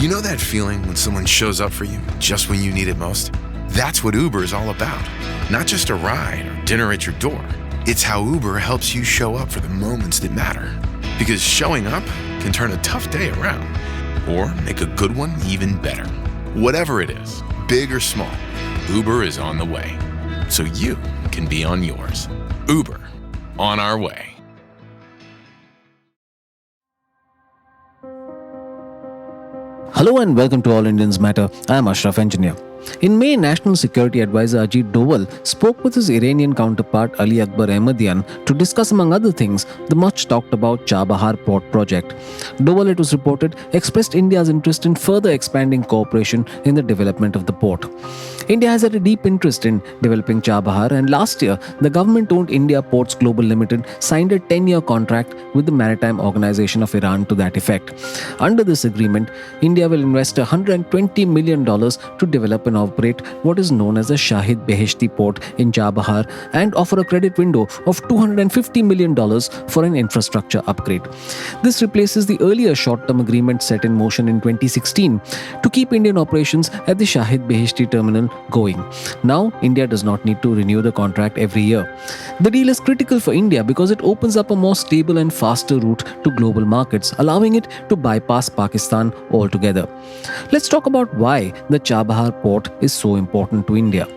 You know that feeling when someone shows up for you just when you need it most? That's what Uber is all about. Not just a ride or dinner at your door. It's how Uber helps you show up for the moments that matter. Because showing up can turn a tough day around or make a good one even better. Whatever it is, big or small, Uber is on the way. So you can be on yours. Uber, on our way. Hello and welcome to All Indians Matter. I am Ashraf Engineer. In May, National Security Advisor Ajit Doval spoke with his Iranian counterpart Ali Akbar Ahmadian to discuss, among other things, the much talked about Chabahar port project. Doval, it was reported, expressed India's interest in further expanding cooperation in the development of the port. India has had a deep interest in developing Chabahar, and last year, the government-owned India Ports Global Limited signed a 10-year contract with the Maritime Organization of Iran to that effect. Under this agreement, India will invest $120 million to develop and operate what is known as the Shahid Beheshti port in Chabahar and offer a credit window of $250 million for an infrastructure upgrade. This replaces the earlier short-term agreement set in motion in 2016 to keep Indian operations at the Shahid Beheshti terminal going. Now, India does not need to renew the contract every year. The deal is critical for India because it opens up a more stable and faster route to global markets, allowing it to bypass Pakistan altogether. Let's talk about why the Chabahar port is so important to India.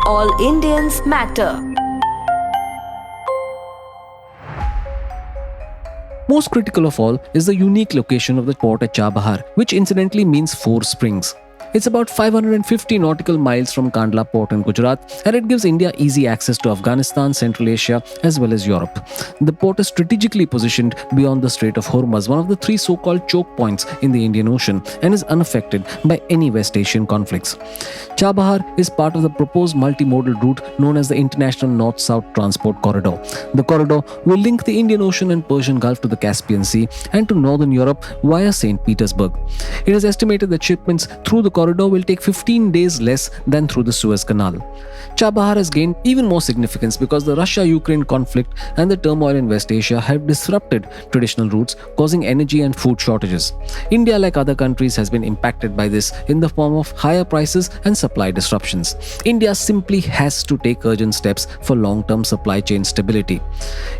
All Indians matter. Most critical of all is the unique location of the port at Chabahar, which incidentally means 4 springs. It's about 550 nautical miles from Kandla port in Gujarat, and it gives India easy access to Afghanistan, Central Asia, as well as Europe. The port is strategically positioned beyond the Strait of Hormuz, one of the 3 so-called choke points in the Indian Ocean, and is unaffected by any West Asian conflicts. Chabahar is part of the proposed multimodal route known as the International North-South Transport Corridor. The corridor will link the Indian Ocean and Persian Gulf to the Caspian Sea and to northern Europe via St. Petersburg. It is estimated that shipments through the corridor will take 15 days less than through the Suez Canal. Chabahar has gained even more significance because the Russia-Ukraine conflict and the turmoil in West Asia have disrupted traditional routes, causing energy and food shortages. India, like other countries, has been impacted by this in the form of higher prices and supply disruptions. India simply has to take urgent steps for long-term supply chain stability.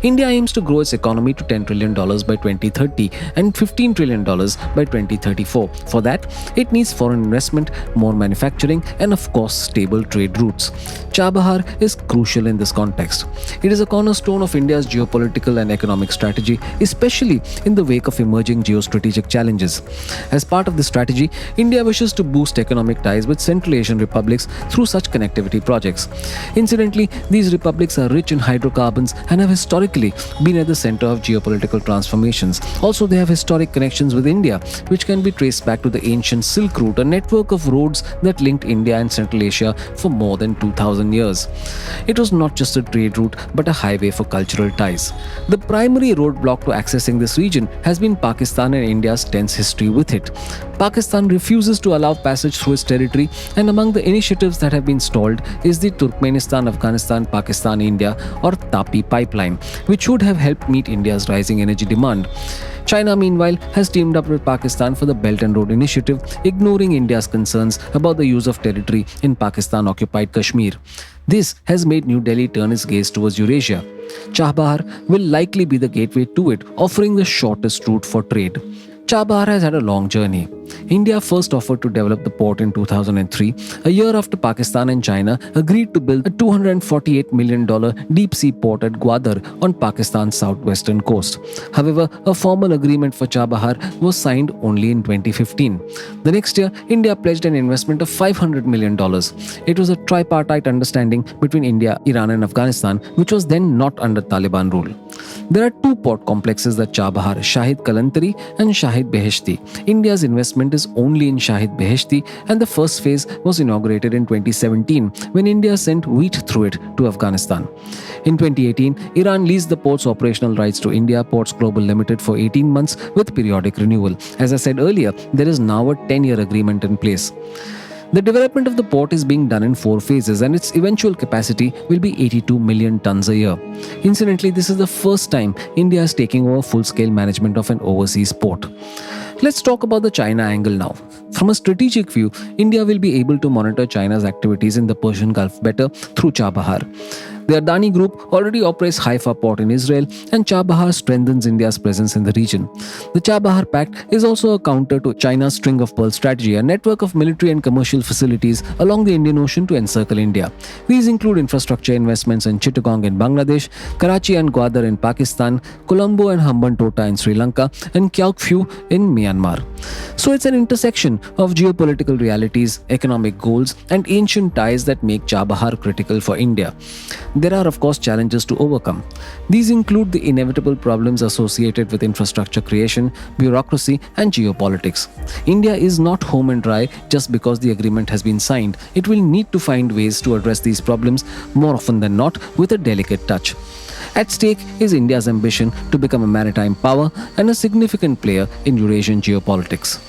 India aims to grow its economy to $10 trillion by 2030 and $15 trillion by 2034. For that, it needs foreign investment, more manufacturing, and of course, stable trade routes. Chabahar is crucial in this context. It is a cornerstone of India's geopolitical and economic strategy, especially in the wake of emerging geostrategic challenges. As part of this strategy, India wishes to boost economic ties with Central Asian republics through such connectivity projects. Incidentally, these republics are rich in hydrocarbons and have historically been at the center of geopolitical transformations. Also, they have historic connections with India, which can be traced back to the ancient Silk Route, a network of roads that linked India and Central Asia for more than 2,000 years. It was not just a trade route, but a highway for cultural ties. The primary roadblock to accessing this region has been Pakistan and India's tense history with it. Pakistan refuses to allow passage through its territory, and among the initiatives that have been stalled is the Turkmenistan-Afghanistan-Pakistan-India or TAPI pipeline, which would have helped meet India's rising energy demand. China, meanwhile, has teamed up with Pakistan for the Belt and Road Initiative, ignoring India's concerns about the use of territory in Pakistan-occupied Kashmir. This has made New Delhi turn its gaze towards Eurasia. Chabahar will likely be the gateway to it, offering the shortest route for trade. Chabahar has had a long journey. India first offered to develop the port in 2003, a year after Pakistan and China agreed to build a $248 million deep-sea port at Gwadar on Pakistan's southwestern coast. However, a formal agreement for Chabahar was signed only in 2015. The next year, India pledged an investment of $500 million. It was a tripartite understanding between India, Iran and Afghanistan, which was then not under Taliban rule. There are 2 port complexes at Chabahar, Shahid Kalantari and Shahid Beheshti. India's investment is only in Shahid Beheshti, and the first phase was inaugurated in 2017 when India sent wheat through it to Afghanistan. In 2018, Iran leased the port's operational rights to India Ports Global Limited for 18 months with periodic renewal. As I said earlier, there is now a 10-year agreement in place. The development of the port is being done in 4 phases and its eventual capacity will be 82 million tons a year. Incidentally, this is the first time India is taking over full-scale management of an overseas port. Let's talk about the China angle now. From a strategic view, India will be able to monitor China's activities in the Persian Gulf better through Chabahar. The Adani Group already operates Haifa port in Israel, and Chabahar strengthens India's presence in the region. The Chabahar Pact is also a counter to China's string of pearls strategy, a network of military and commercial facilities along the Indian Ocean to encircle India. These include infrastructure investments in Chittagong in Bangladesh, Karachi and Gwadar in Pakistan, Colombo and Hambantota in Sri Lanka, and Kyaukphyu in Myanmar. So it's an intersection of geopolitical realities, economic goals, and ancient ties that make Chabahar critical for India. There are, of course, challenges to overcome. These include the inevitable problems associated with infrastructure creation, bureaucracy, and geopolitics. India is not home and dry just because the agreement has been signed. It will need to find ways to address these problems more often than not with a delicate touch. At stake is India's ambition to become a maritime power and a significant player in Eurasian geopolitics.